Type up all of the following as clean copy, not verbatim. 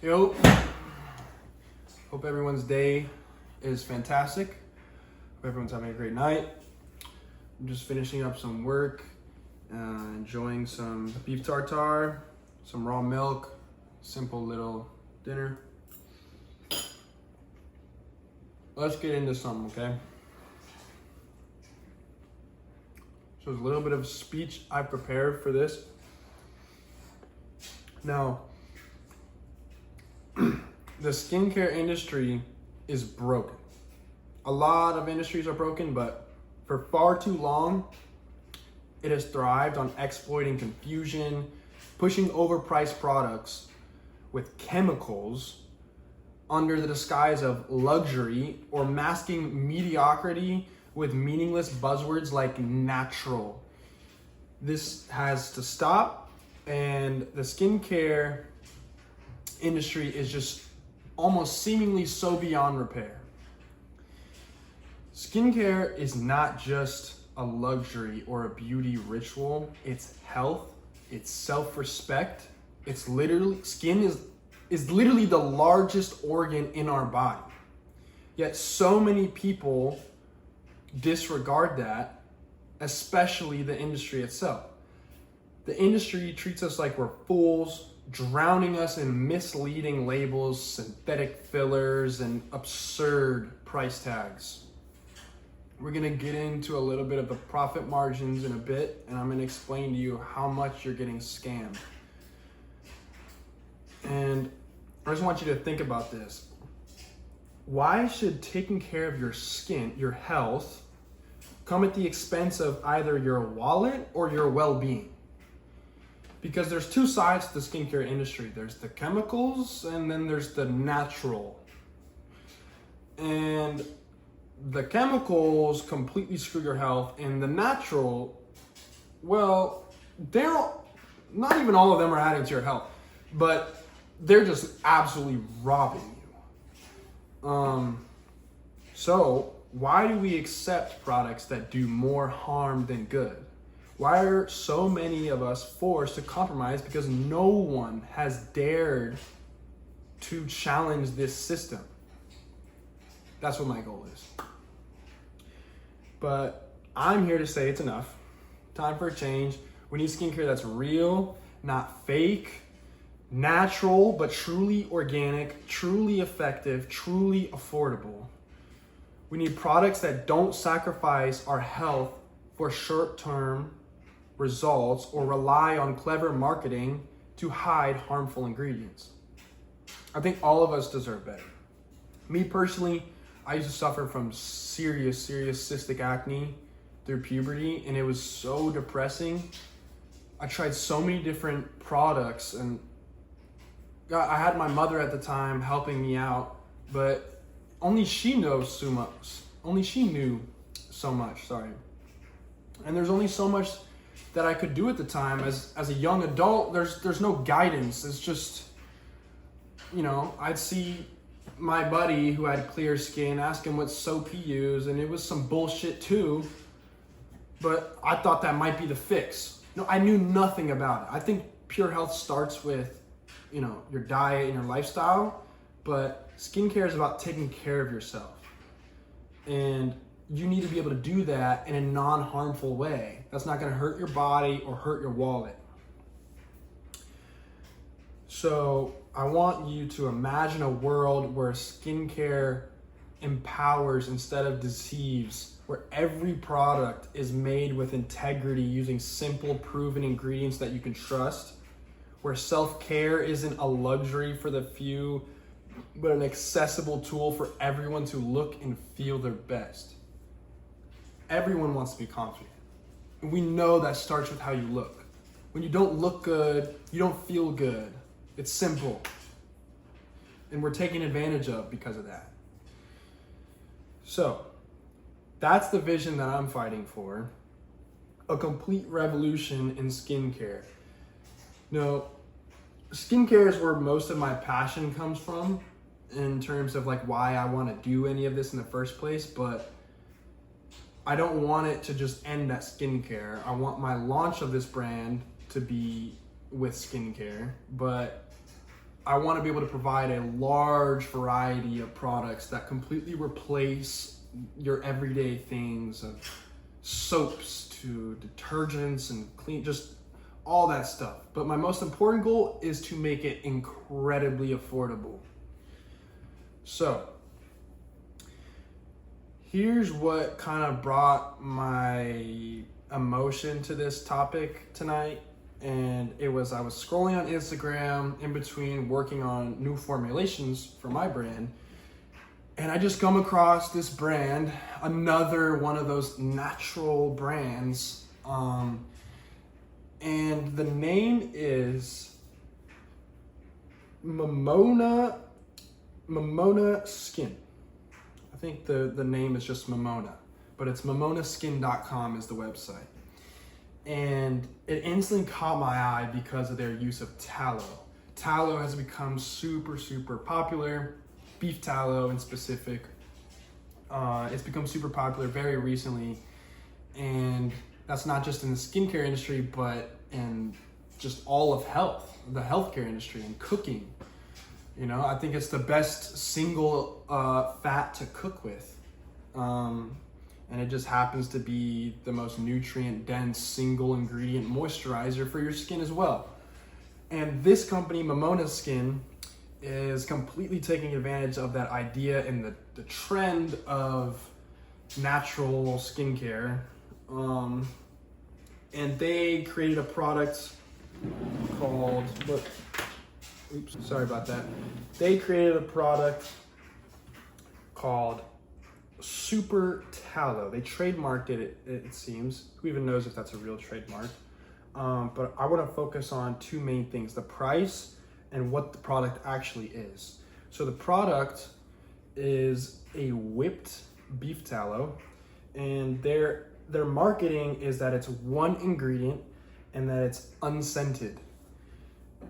Yo, hope everyone's day is fantastic. Hope everyone's having a great night. I'm just finishing up some work, enjoying some beef tartare, some raw milk, simple little dinner. Let's get into something, okay? So there's a little bit of speech I prepared for this. Now, the skincare industry is broken. A lot of industries are broken, but for far too long, it has thrived on exploiting confusion, pushing overpriced products with chemicals under the disguise of luxury, or masking mediocrity with meaningless buzzwords like natural. This has to stop, and the skincare industry is just almost seemingly so beyond repair. Skincare is not just a luxury or a beauty ritual. It's health, it's self-respect. It's literally, skin is literally the largest organ in our body. Yet so many people disregard that, especially the industry itself. The industry treats us like we're fools, drowning us in misleading labels, synthetic fillers, and absurd price tags. We're gonna get into a little bit of the profit margins in a bit, and I'm gonna explain to you how much you're getting scammed. And I just want you to think about this. Why should taking care of your skin, your health, come at the expense of either your wallet or your well-being? Because there's two sides to the skincare industry. There's the chemicals, and then there's the natural. And the chemicals completely screw your health, and the natural, well, not even all of them are adding to your health, but they're just absolutely robbing you. So why do we accept products that do more harm than good? Why are so many of us forced to compromise? Because no one has dared to challenge this system. That's what my goal is. But I'm here to say it's enough. Time for a change. We need skincare that's real, not fake, natural, but truly organic, truly effective, truly affordable. We need products that don't sacrifice our health for short-term results or rely on clever marketing to hide harmful ingredients. I think all of us deserve better. Me personally, I used to suffer from serious cystic acne through puberty, and it was so depressing. I tried so many different products, and I had my mother at the time helping me out, but only she knows so much. Only she knew so much, sorry. And there's only so much that I could do at the time. As a young adult, there's no guidance. It's just, I'd see my buddy who had clear skin, ask him what soap he used, and it was some bullshit too, but I thought that might be the fix. No, I knew nothing about it. I think pure health starts with, your diet and your lifestyle, but skincare is about taking care of yourself. And you need to be able to do that in a non-harmful way. That's not gonna hurt your body or hurt your wallet. So I want you to imagine a world where skincare empowers instead of deceives, where every product is made with integrity using simple, proven ingredients that you can trust, where self-care isn't a luxury for the few, but an accessible tool for everyone to look and feel their best. Everyone wants to be confident. And we know that starts with how you look. When you don't look good, you don't feel good. It's simple. And we're taken advantage of because of that. So, that's the vision that I'm fighting for. A complete revolution in skincare. Skincare is where most of my passion comes from in terms of why I want to do any of this in the first place, but I don't want it to just end at skincare. I want my launch of this brand to be with skincare, but I want to be able to provide a large variety of products that completely replace your everyday things, of soaps to detergents and clean, just all that stuff. But my most important goal is to make it incredibly affordable. So here's what kind of brought my emotion to this topic tonight. And it was, I was scrolling on Instagram in between working on new formulations for my brand, and I just come across this brand, another one of those natural brands, and the name is Momona Skin. I think the name is just Momona, but it's momonaskin.com is the website. And it instantly caught my eye because of their use of tallow. Tallow has become super, super popular. Beef tallow in specific. It's become super popular very recently. And that's not just in the skincare industry, but in just all of health, the healthcare industry and cooking. You know, I think it's the best single fat to cook with. And it just happens to be the most nutrient dense single ingredient moisturizer for your skin as well. And this company, Momona Skin, is completely taking advantage of that idea and the trend of natural skincare. And they created a product called, sorry about that. They created a product called Super Tallow. They trademarked it seems. Who even knows if that's a real trademark? But I want to focus on two main things: the price and what the product actually is. So the product is a whipped beef tallow, and their marketing is that it's one ingredient and that it's unscented.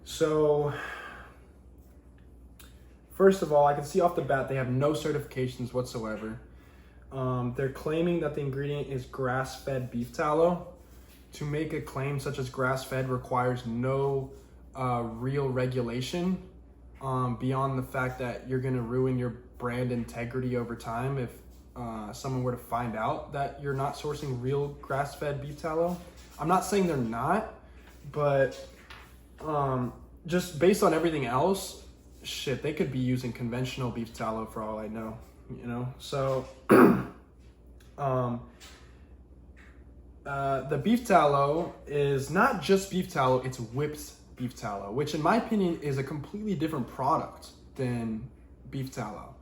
So first of all, I can see off the bat they have no certifications whatsoever. They're claiming that the ingredient is grass-fed beef tallow. To make a claim such as grass-fed requires no real regulation beyond the fact that you're going to ruin your brand integrity over time if someone were to find out that you're not sourcing real grass-fed beef tallow. I'm not saying they're not, but just based on everything else, shit, they could be using conventional beef tallow for all I know, you know? So the beef tallow is not just beef tallow, it's whipped beef tallow, which in my opinion is a completely different product than beef tallow.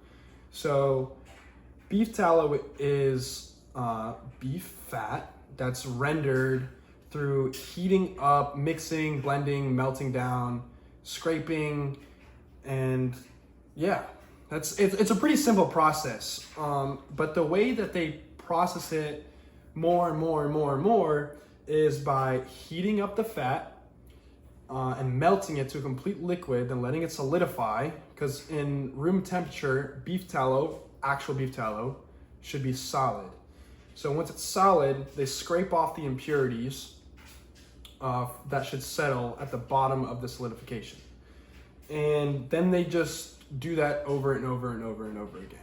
So beef tallow is beef fat that's rendered through heating up, mixing, blending, melting down, scraping, and yeah, it's a pretty simple process. But the way that they process it more and more is by heating up the fat and melting it to a complete liquid, then letting it solidify, because in room temperature, beef tallow, actual beef tallow, should be solid. So once it's solid, they scrape off the impurities that should settle at the bottom of the solidification. And then they just do that over and over and over and over again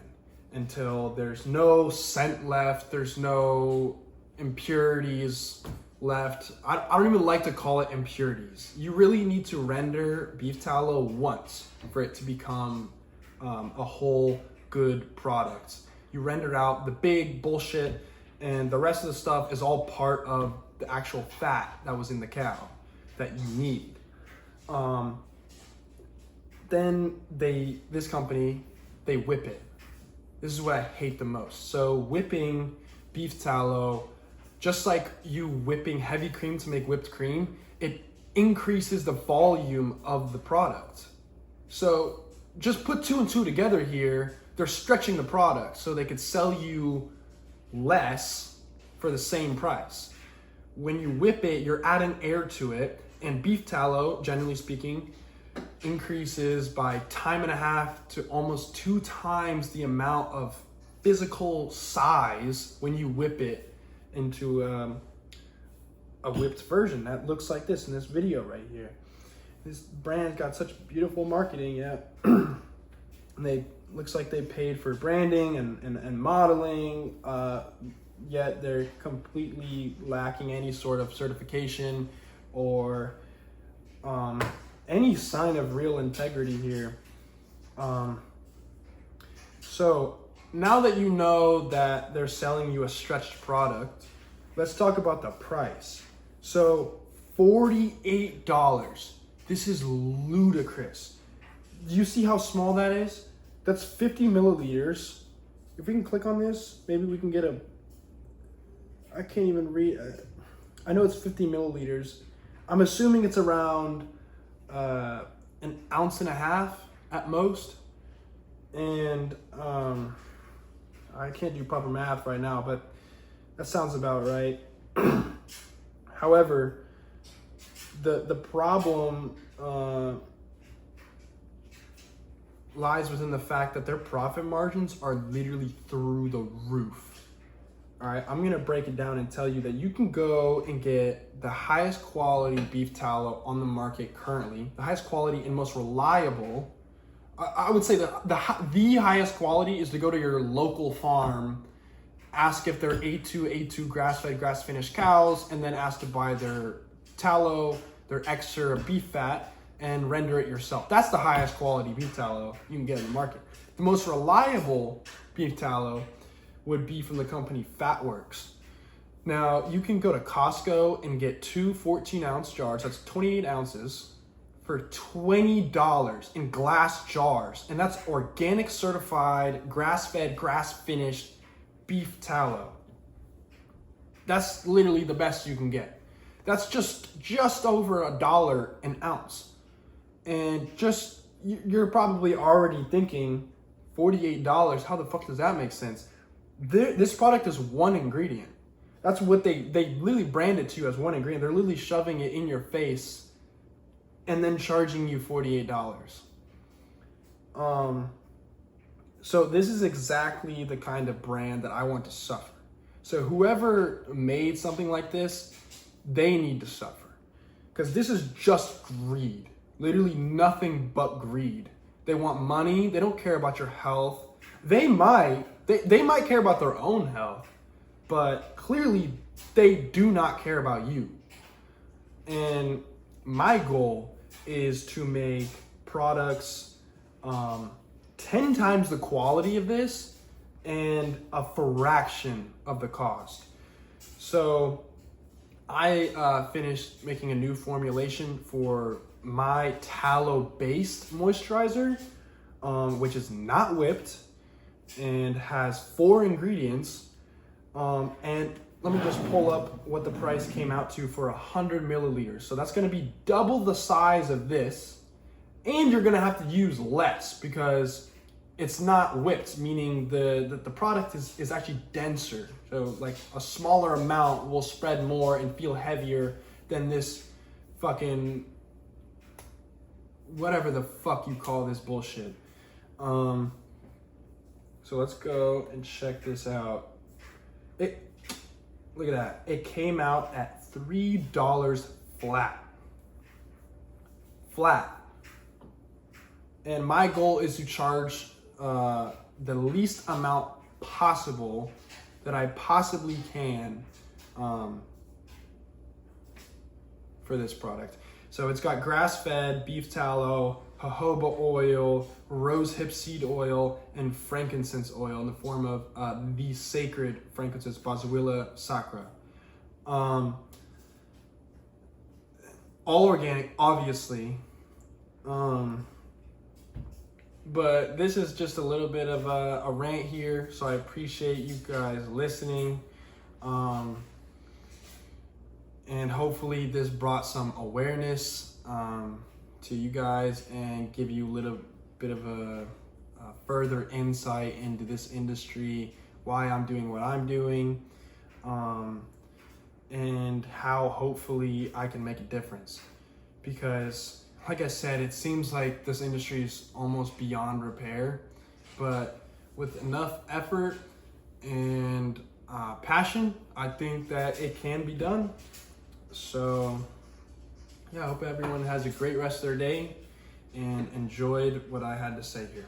until there's no scent left, there's no impurities left. I don't even like to call it impurities. You really need to render beef tallow once for it to become a whole good product. You render out the big bullshit, and the rest of the stuff is all part of the actual fat that was in the cow that you need. Then this company, they whip it. This is what I hate the most. So whipping beef tallow, just like you whipping heavy cream to make whipped cream, it increases the volume of the product. So just put two and two together here. They're stretching the product so they could sell you less for the same price. When you whip it, you're adding air to it, and beef tallow, generally speaking, increases by 1.5 to almost 2 times the amount of physical size when you whip it into a whipped version that looks like this in this video right here. this brand's got such beautiful marketing, yeah. And they looks like they paid for branding and modeling, yet they're completely lacking any sort of certification or any sign of real integrity here. So now that you know that they're selling you a stretched product, let's talk about the price. So $48. This is ludicrous. Do you see how small that is? That's 50 milliliters. If we can click on this, maybe we can get a, I can't even read. I know it's 50 milliliters. I'm assuming it's around an ounce and a half at most. And I can't do proper math right now, but that sounds about right. However, the problem lies within the fact that their profit margins are literally through the roof. All right, I'm gonna break it down and tell you that you can go and get the highest quality beef tallow on the market currently, the highest quality and most reliable. I would say that the highest quality is to go to your local farm, ask if they're A2 grass-fed, grass-finished cows, and then ask to buy their tallow, their extra beef fat, and render it yourself. That's the highest quality beef tallow you can get in the market. The most reliable beef tallow would be from the company Fatworks. Now, you can go to Costco and get two 14-ounce jars, that's 28 ounces, for $20 in glass jars. And that's organic certified, grass-fed, grass-finished beef tallow. That's literally the best you can get. That's just over $1 an ounce. And you're probably already thinking, $48, how the fuck does that make sense? This product is one ingredient. That's what they literally brand it to you as one ingredient. They're literally shoving it in your face and then charging you $48. So this is exactly the kind of brand that I want to suffer. So whoever made something like this, they need to suffer. Because this is just greed. Literally nothing but greed. They want money. They don't care about your health. They might care about their own health, but clearly they do not care about you. And my goal is to make products 10 times the quality of this and a fraction of the cost. So I finished making a new formulation for my tallow-based moisturizer, which is not whipped and has 4 ingredients. And let me just pull up what the price came out to for 100 milliliters. So that's gonna be double the size of this, and you're gonna have to use less because it's not whipped, meaning the product is actually denser. So like a smaller amount will spread more and feel heavier than this fucking, whatever the fuck you call this bullshit. So let's go and check this out. Look at that. It came out at $3 flat. Flat. And my goal is to charge the least amount possible that I possibly can for this product. So it's got grass-fed beef tallow, jojoba oil, rosehip seed oil, and frankincense oil in the form of the sacred frankincense, Boswellia sacra. All organic, obviously. But this is just a little bit of a rant here, so I appreciate you guys listening. And hopefully this brought some awareness to you guys and give you a little bit of a further insight into this industry, why I'm doing what I'm doing, and how hopefully I can make a difference. Because like I said, it seems like this industry is almost beyond repair, but with enough effort and passion, I think that it can be done. So yeah, I hope everyone has a great rest of their day and enjoyed what I had to say here.